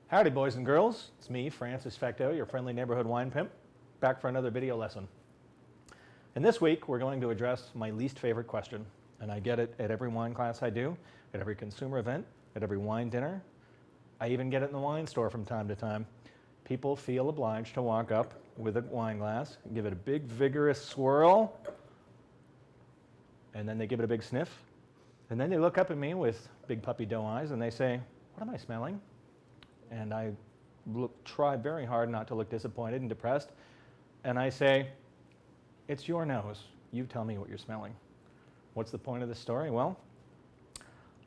Howdy boys and girls, it's me, Francis Fecteau, your friendly neighborhood wine pimp, back for another video lesson. And this week we're going to address my least favorite question, and I get it at every wine class I do, at every consumer event, at every wine dinner. I even get it in the wine store from time to time. People feel obliged to walk up with a wine glass, give it a big vigorous swirl, and then they give it a big sniff, and then they look up at me with big puppy doe eyes and they say, "What am I smelling?" And I try very hard not to look disappointed and depressed. And I say, "It's your nose. You tell me what you're smelling." What's the point of this story? Well,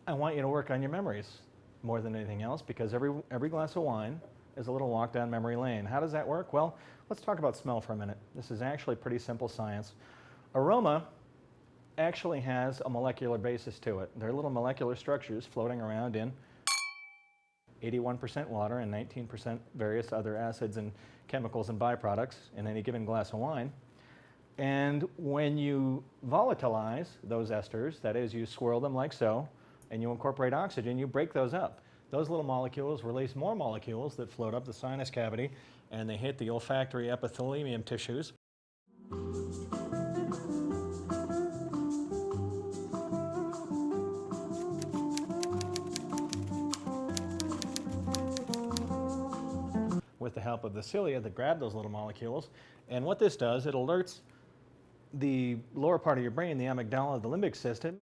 I want you to work on your memories more than anything else, because every glass of wine is a little walk down memory lane. How does that work? Well, let's talk about smell for a minute. This is actually pretty simple science. Aroma actually has a molecular basis to it. There are little molecular structures floating around in 81% water and 19% various other acids and chemicals and byproducts in any given glass of wine. And when you volatilize those esters, that is, you swirl them like so, and you incorporate oxygen, you break those up. Those little molecules release more molecules that float up the sinus cavity, and they hit the olfactory epithelium tissues. With the help of the cilia that grab those little molecules. And what this does, it alerts the lower part of your brain, the amygdala, the limbic system.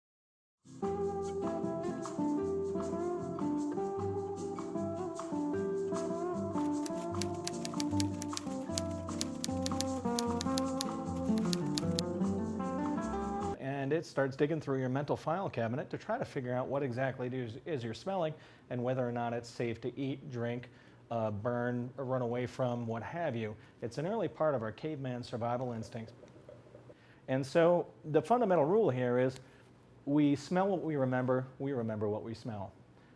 And it starts digging through your mental file cabinet to try to figure out what exactly it is you're smelling and whether or not it's safe to eat, drink, burn, or run away from, what have you. It's an early part of our caveman survival instincts. And so the fundamental rule here is we smell what we remember what we smell.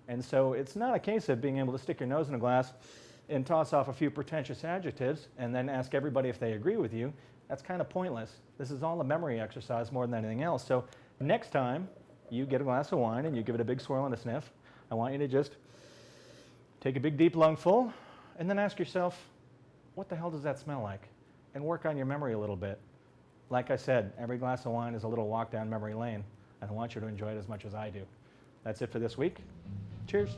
And so it's not a case of being able to stick your nose in a glass and toss off a few pretentious adjectives and then ask everybody if they agree with you. That's kind of pointless. This is all a memory exercise more than anything else. So next time you get a glass of wine and you give it a big swirl and a sniff, I want you to just take a big deep lungful and then ask yourself, what the hell does that smell like? And work on your memory a little bit. Like I said, every glass of wine is a little walk down memory lane, and I want you to enjoy it as much as I do. That's it for this week. Cheers.